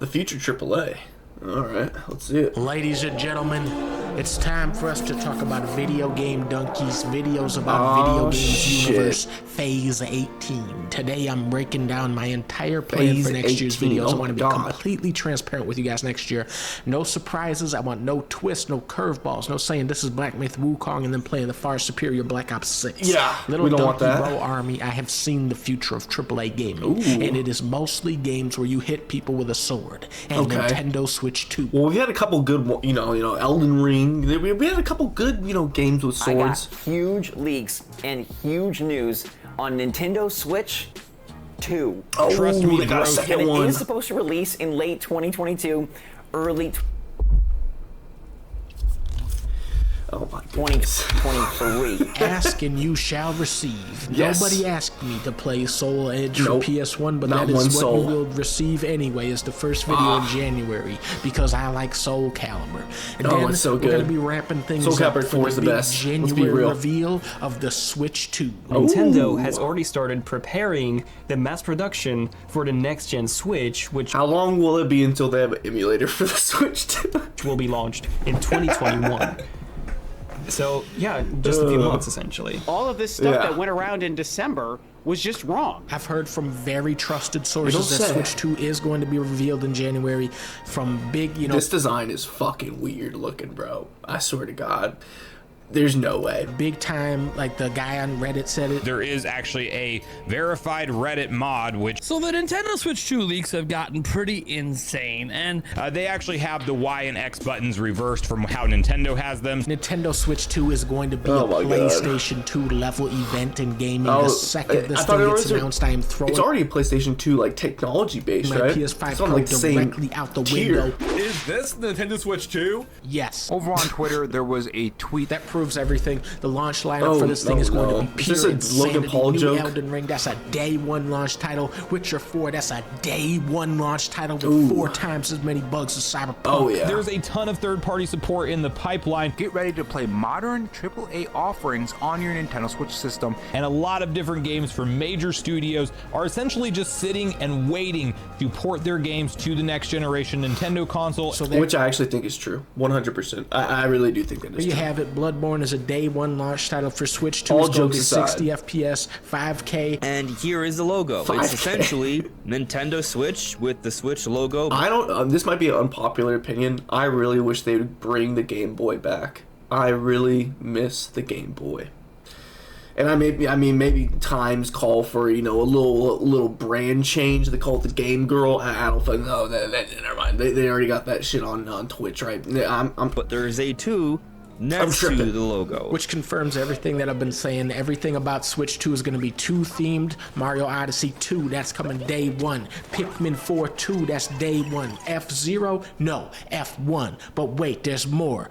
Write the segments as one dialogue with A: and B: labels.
A: The Future AAA. All right, let's see it.
B: Ladies and gentlemen, it's time for us to talk about Videogame Dunkey's videos about video games universe phase 18. Today I'm breaking down my entire plan for next year's videos. I want to be completely transparent with you guys next year. No surprises. I want no twists, no curveballs, no saying this is Black Myth Wukong and then playing the far superior Black Ops 6.
A: Yeah,
B: Little
A: we don't want
B: Donkey
A: that.
B: Bro Army, I have seen the future of AAA gaming, and it is mostly games where you hit people with a sword. And Nintendo Switch 2.
A: Well, we had a couple good, you know, Elden Ring. We had a couple good, games with swords.
C: I got huge leaks and huge news on Nintendo Switch 2.
A: Oh,
D: Trust me,
A: they got a second
C: And
A: one.
C: it is supposed to release in late 2022, early
A: Oh my goodness.
C: 2023.
B: Ask and you shall receive.
A: Yes.
B: Nobody asked me to play Soul Edge
A: Nope.
B: for PS1, but
A: Not
B: that
A: one
B: is what
A: soul.
B: you will receive anyway as the first video in January, because I like Soul Calibur. And
A: Oh,
B: then
A: it's so
B: we're going
A: good.
B: to be wrapping things
A: Soul
B: up
A: Calibur
B: for
A: 4
B: the
A: is the
B: big
A: best. Let's be
B: January
A: real.
B: reveal of the Switch 2.
D: Nintendo has already started preparing the mass production for the next-gen Switch, which
A: How long will it be until they have an emulator for the Switch 2?
D: will be launched in 2021. So, yeah, just a few months, essentially.
E: All of this stuff
A: Yeah.
E: that went around in December was just wrong.
B: I've heard from very trusted sources
A: don't
B: that
A: say.
B: Switch 2 is going to be revealed in January from big,
A: This design is fucking weird looking, bro. I swear to God. There's no way.
B: big time, like the guy on Reddit said it.
F: There is actually a verified Reddit mod, which
G: So the Nintendo Switch 2 leaks have gotten pretty insane, and
F: they actually have the Y and X buttons reversed from how Nintendo has them.
B: Nintendo Switch 2 is going to be
A: Oh
B: a
A: my God.
B: PlayStation 2 level event in gaming. The second this
A: I thought
B: thing
A: it
B: gets
A: was
B: announced, I am throwing
A: It's already a PlayStation 2 like technology based,
B: my
A: right?
B: PS5
A: It's on,
B: Pro
A: like, the same
B: directly out the
A: tier.
B: window.
H: Is this Nintendo Switch 2?
B: Yes.
I: Over on Twitter, there was a tweet
B: That proves everything. The launch lineup for this thing is going to be
A: Is this
B: pure
A: a
B: insanity.
A: Logan Paul
B: New
A: joke?
B: Elden Ring, that's a day one launch title. Witcher 4, that's a day one launch title with 4 times as many bugs as Cyberpunk.
A: Oh yeah.
F: There's a ton of third-party support in the pipeline,
I: get ready to play modern AAA offerings on your Nintendo Switch system.
F: and a lot of different games from major studios are essentially just sitting and waiting to port their games to the next generation Nintendo console.
B: So there
A: Which I actually think is true. 100%. I really do think that is
B: you
A: true.
B: have it. Bloodborne is a day one launch title for Switch 2.
A: All
B: It's going to
A: jokes
B: be
A: aside.
B: 60 FPS, 5K.
J: And here is the logo.
A: 5K.
J: It's essentially Nintendo Switch with the Switch logo.
A: I don't. This might be an unpopular opinion. I really wish they would bring the Game Boy back. I really miss the Game Boy. And maybe times call for a little brand change. They call it the Game Girl. I don't think. No, never mind. They already got that shit on Twitch, right?
J: But there is a 2 next to
A: tripping.
J: the logo.
B: Which confirms everything that I've been saying. Everything about Switch 2 is going to be 2 themed. Mario Odyssey 2, that's coming day 1. Pikmin 4 2, that's day 1. F-Zero, no, F1. But wait, there's more.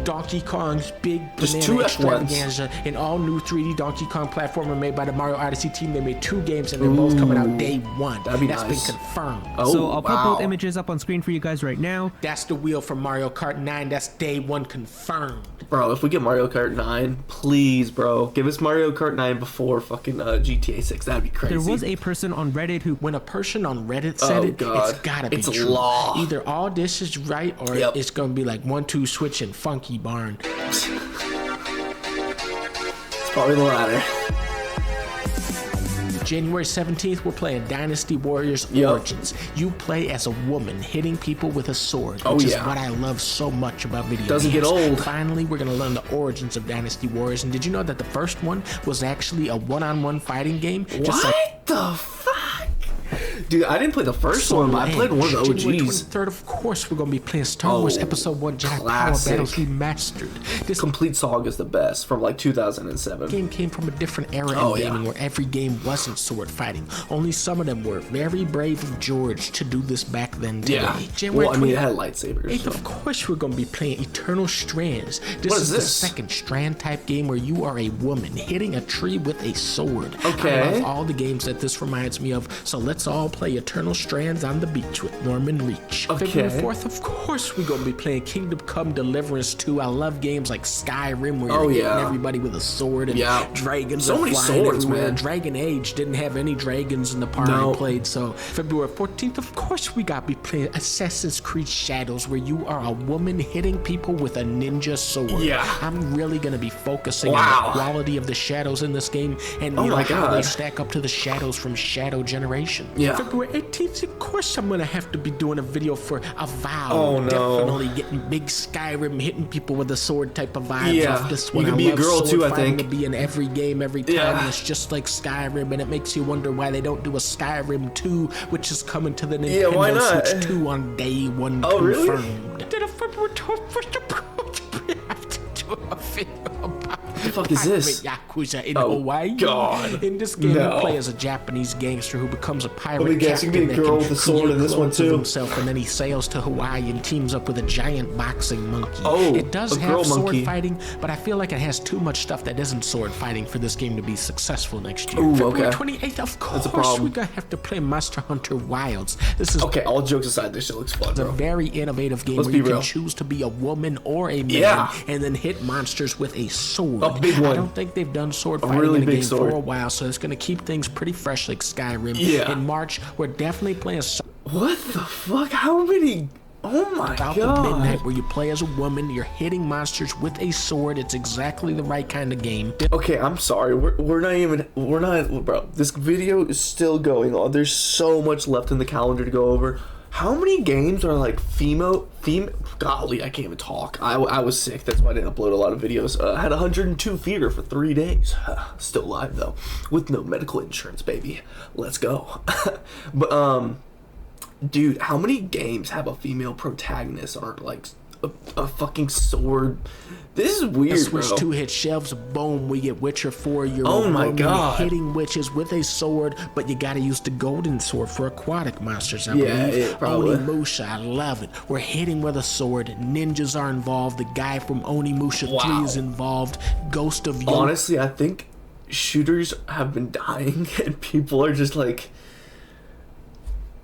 B: Donkey Kong's big
A: There's
B: banana
A: 2 F1s.
B: extravaganza, an all-new 3D Donkey Kong platformer made by the Mario Odyssey team. They made 2 games, and they're both coming out day 1.
A: That'd be
B: That's
A: nice.
B: been confirmed.
A: Oh,
K: So I'll put
A: wow.
K: both images up on screen for you guys right now.
B: That's the wheel from Mario Kart 9. That's day 1 confirmed.
A: Bro, if we get Mario Kart 9, please, bro, give us Mario Kart 9 before fucking GTA 6. That'd be crazy.
K: There was a person on Reddit who,
B: When a person on Reddit said it,
A: God.
B: it's gotta be
A: It's
B: true.
A: law.
B: Either all this is right, or
A: Yep.
B: it's gonna be like 1-2 switch and Funky Barn.
A: It's probably the latter.
B: January 17th, we're playing Dynasty Warriors
A: Yep.
B: Origins. You play as a woman hitting people with a sword,
A: Oh,
B: which is
A: yeah.
B: what I love so much about video
A: Doesn't
B: games.
A: get old.
B: Finally, we're gonna learn the origins of Dynasty Warriors. And did you know that the first one was actually a one-on-one fighting game? Just
A: What
B: like
A: the fuck? Dude, I didn't play the first one, but I played one of the
B: January
A: OGs.
B: 23rd, of course, we're gonna be playing Star Wars
A: Oh,
B: Episode 1 Jedi
A: classic.
B: Power Battles Remastered. This
A: Complete Saga is the best from like 2007.
B: game came from a different era
A: Oh,
B: in
A: yeah.
B: gaming where every game wasn't sword fighting. Only some of them were. Very brave of George to do this back then today.
A: Yeah.
B: January
A: Well, I mean, it
B: 28th,
A: had lightsabers.
B: of course we're gonna be playing Eternal Strands. This
A: What
B: is
A: is
B: the
A: this?
B: second strand type game where you are a woman hitting a tree with a sword.
A: Okay.
B: I love all the games that this reminds me of, so let's all play Eternal Strands on the Beach with Norman Reach.
A: Okay.
B: February 4th, of course, we're going to be playing Kingdom Come Deliverance 2. I love games like Skyrim where you're hitting everybody with a sword and dragons
A: so many
B: flying
A: swords,
B: everywhere.
A: man.
B: Dragon Age didn't have any dragons in the part I played, so February 14th, of course, we got to be playing Assassin's Creed Shadows where you are a woman hitting people with a ninja sword.
A: Yeah.
B: I'm really going to be focusing on the quality of the shadows in this game and how they stack up to the shadows from Shadow Generation.
A: Yeah.
B: February 18th, of course, I'm going to have to be doing a video for Avowed.
A: Oh, no.
B: Definitely getting big Skyrim, hitting people with a sword type of vibes off this one.
A: You can be a girl too, I think.
B: To be in every game, every time, and it's just like Skyrim, and it makes you wonder why they don't do a Skyrim 2, which is coming to the Nintendo Switch 2 on day 1 confirmed. Did a February 12th, we have to do a video about
A: what the fuck is this?
B: Yakuza in Hawaii.
A: God.
B: In this game, you play as a Japanese gangster who becomes a pirate
A: Let me guess, you can be a girl with a sword in this one too.
B: Himself, and then he sails to Hawaii and teams up with a giant boxing monkey.
A: Oh,
B: it does
A: a
B: have
A: girl
B: sword
A: monkey.
B: fighting, but I feel like it has too much stuff that isn't sword fighting for this game to be successful next year.
A: Ooh,
B: February
A: okay.
B: 28th, of
A: That's a
B: course,
A: problem.
B: we're gonna have to play Monster Hunter Wilds. This is
A: all jokes aside, this shit looks fun,
B: it's a
A: bro.
B: very innovative game
A: Let's
B: where
A: be
B: you
A: real.
B: can choose to be a woman or a man and then hit monsters with a sword.
A: A big one.
B: I don't think they've done sword fighting
A: really
B: in a
A: big
B: game
A: sword.
B: for a while, so it's going to keep things pretty fresh like Skyrim.
A: Yeah.
B: In March, we're definitely playing
A: What the fuck? How many? Oh my
B: About
A: god.
B: the Midnight, where you play as a woman, you're hitting monsters with a sword. It's exactly the right kind of game.
A: Okay, I'm sorry. We're not, bro. This video is still going on. There's so much left in the calendar to go over. How many games are like golly, I can't even talk. I was sick. That's why I didn't upload a lot of videos. I had 102 fever for 3 days. Still alive though, with no medical insurance, baby. Let's go. But dude, how many games have a female protagonist or like a fucking sword? This is weird,
B: Switch
A: bro.
B: 2 hit shelves, boom, we get Witcher 4. You're
A: Oh
B: a
A: my
B: woman
A: God.
B: hitting witches with a sword, but you gotta use the golden sword for aquatic monsters, I
A: Yeah,
B: believe.
A: yeah, probably.
B: Onimusha, I love it. We're hitting with a sword. Ninjas are involved. The guy from Onimusha 3 is involved. Ghost of Yo.
A: Honestly, I think shooters have been dying and people are just like,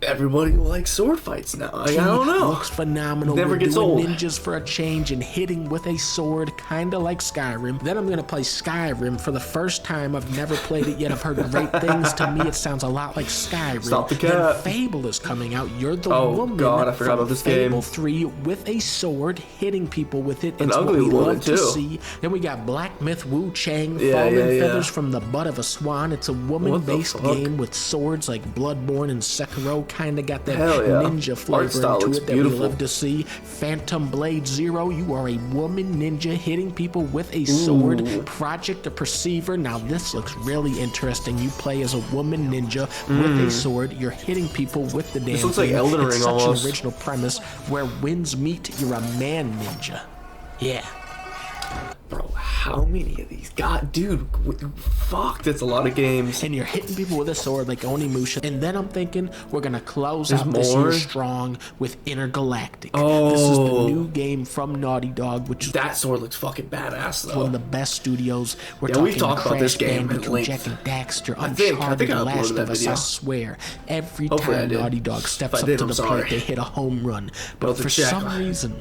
A: everybody likes sword fights now. I don't know.
B: Looks phenomenal.
A: Never
B: We're
A: gets
B: doing
A: old.
B: ninjas for a change and hitting with a sword, kind of like Skyrim. Then I'm going to play Skyrim for the first time. I've never played it yet. I've heard great things. To me, it sounds a lot like Skyrim.
A: Stop the
B: Then
A: cap.
B: Fable is coming out. You're the
A: Oh,
B: woman
A: God, I forgot
B: from
A: about this
B: Fable
A: game.
B: 3 with a sword, hitting people with it.
A: An
B: It's
A: ugly
B: what we
A: woman,
B: love to
A: too.
B: see. Then we got Black Myth Wu Chang,
A: Yeah,
B: Fallen
A: yeah, yeah.
B: Feathers from the Butt of a Swan. It's a woman-based
A: fuck?
B: game with swords like Bloodborne and Sekiro. Kind of got that
A: Hell yeah.
B: ninja flavor
A: Art style
B: into
A: looks
B: it that
A: beautiful.
B: we love to see. Phantom Blade Zero, you are a woman ninja hitting people with a sword.
A: Ooh.
B: Project the Perceiver, now this looks really interesting. You play as a woman ninja with a sword. You're hitting people with the damn
A: looks like
B: thing.
A: Elden
B: It's
A: Ring
B: such
A: almost.
B: an original premise where winds meet. You're a man ninja. Yeah.
A: Bro, how many of these? God, dude, fuck, that's a lot of games.
B: And you're hitting people with a sword like Onimusha. And then I'm thinking we're gonna close
A: There's
B: out this
A: more?
B: year strong with Intergalactic.
A: Oh.
B: This is the new game from Naughty Dog, which is
A: That sword looks fucking badass, though.
B: one of the best studios. We're
A: Yeah,
B: talking
A: we've talked about this
B: Crash
A: game at
B: Bandicoot,
A: length.
B: Jack and Daxter,
A: I think
B: Uncharted,
A: I
B: The
A: uploaded
B: Last
A: that
B: of Us.
A: video.
B: I swear, every
A: Hopefully I
B: time
A: did.
B: Naughty Dog steps
A: If I
B: up
A: did,
B: to
A: I'm
B: the
A: sorry.
B: plate, they hit a home run. But
A: Well, the
B: for
A: check.
B: some reason,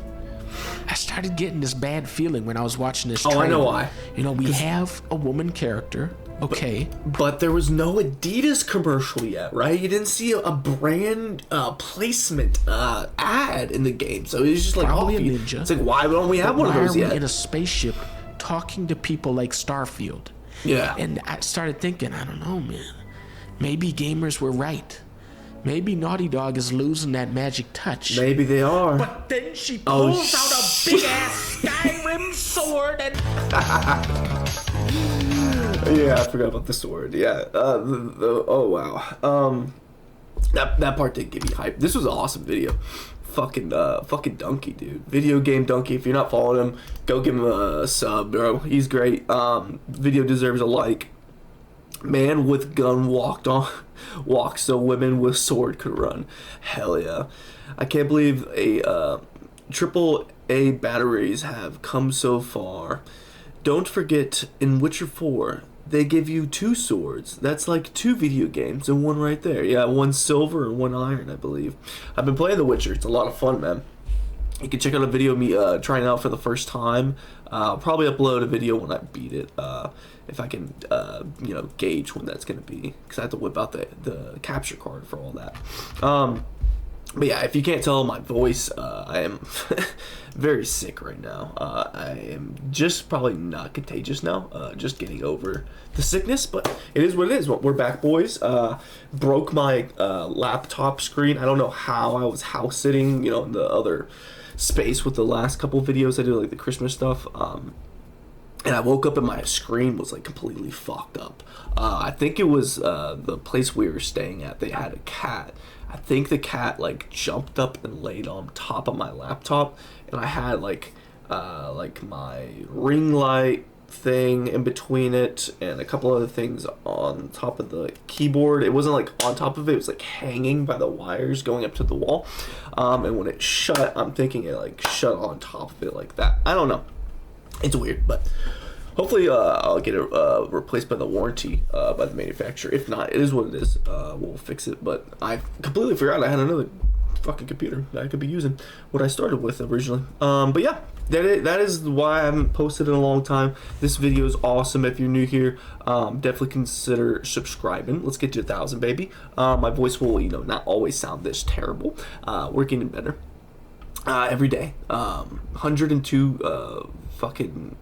B: I started getting this bad feeling when I was watching this
A: Oh,
B: trailer.
A: I know why.
B: You know, we have a woman character. Okay.
A: But there was no Adidas commercial yet, right? You didn't see a brand placement ad in the game, so it was just like,
B: Probably
A: oh,
B: a ninja.
A: It's like, why don't we have
B: But
A: one of
B: why
A: those
B: are
A: yet?
B: we in a spaceship talking to people like Starfield?
A: Yeah.
B: And I started thinking, I don't know, man. Maybe gamers were right. Maybe Naughty Dog is losing that magic touch.
A: Maybe they are.
B: But then she
A: Oh,
B: pulls out a big ass Skyrim sword and
A: Yeah, I forgot about the sword. Yeah. Oh wow. That part did give me hype. This was an awesome video. Fucking Dunkey, dude. Videogame Dunkey. If you're not following him, go give him a sub, bro. He's great. Video deserves a like. Man with gun walked so women with sword could run. Hell yeah. I can't believe AAA batteries have come so far. Don't forget, in Witcher 4, they give you 2 swords. That's like 2 video games and one right there. Yeah, 1 silver and 1 iron, I believe. I've been playing The Witcher. It's a lot of fun, man. You can check out a video of me trying it out for the first time. I'll probably upload a video when I beat it, if I can, you know, gauge when that's going to be, because I have to whip out the capture card for all that. But yeah, if you can't tell my voice, I am very sick right now. I am just probably not contagious now, just getting over the sickness, but it is what it is. We're back, boys. Broke my laptop screen. I don't know how. I was house sitting, you know, in the other space with the last couple videos I did, like the Christmas stuff. And I woke up and my screen was like completely fucked up. I think it was the place we were staying at. They had a cat. I think the cat like jumped up and laid on top of my laptop, and I had like my ring light thing in between it and a couple other things on top of the keyboard. It wasn't like on top of it, it was like hanging by the wires going up to the wall. And when it shut, I'm thinking it like shut on top of it like that. I don't know. It's weird, but hopefully I'll get it replaced by the warranty by the manufacturer. If not, it is what it is. We'll fix it. But I completely forgot I had another fucking computer that I could be using what I started with originally. But yeah, that is why I haven't posted in a long time. This video is awesome. If you're new here, definitely consider subscribing. Let's get to 1,000, baby. My voice will, you know, not always sound this terrible. We're getting better every day. 102 fucking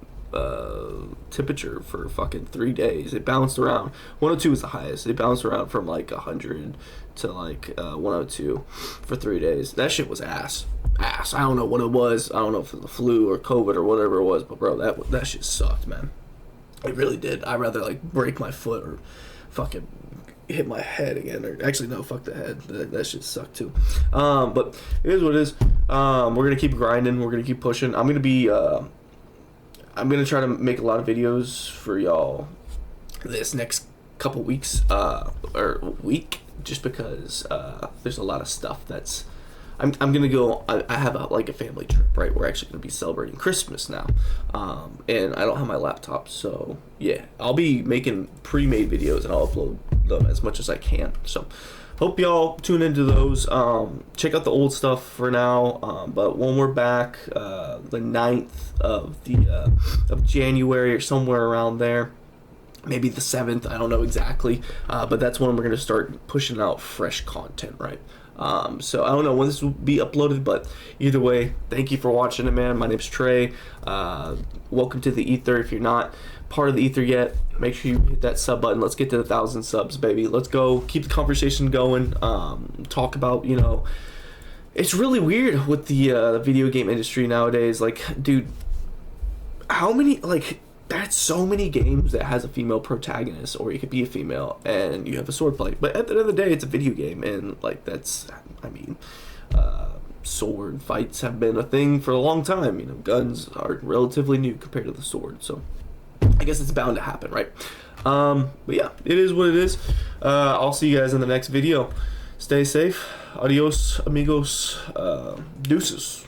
A: temperature for fucking 3 days. It bounced around. 102 is the highest. It bounced around from like 100 to like 102 for 3 days. That shit was ass. I don't know what it was. I don't know if it was the flu or COVID or whatever it was, but bro, that shit sucked, man. It really did. I'd rather like break my foot or fucking hit my head again, or actually no, fuck the head. That shit sucked too. But it is what it is. We're gonna keep grinding. We're gonna keep pushing. I'm gonna try to make a lot of videos for y'all this next couple weeks or week, just because there's a lot of stuff that's I'm gonna go. I have like a family trip, right? We're actually gonna be celebrating Christmas now, and I don't have my laptop, so yeah, I'll be making pre-made videos and I'll upload them as much as I can. So hope y'all tune into those. Check out the old stuff for now, but when we're back, the 9th of January or somewhere around there, maybe the 7th, I don't know exactly, but that's when we're gonna start pushing out fresh content, right? So I don't know when this will be uploaded, but either way, thank you for watching it, man. My name's Trey. Welcome to the Ether. If you're not part of the Ether yet, make sure you hit that sub button. Let's get to 1,000 subs, baby. Let's go. Keep the conversation going. Talk about, you know, it's really weird with the video game industry nowadays. Like, dude, how many, like, that's so many games that has a female protagonist, or you could be a female and you have a sword fight. But at the end of the day, it's a video game, and like that's, I mean, sword fights have been a thing for a long time. You know, guns are relatively new compared to the sword, so I guess it's bound to happen, right? But yeah, it is what it is. I'll see you guys in the next video. Stay safe. Adios, amigos. Deuces.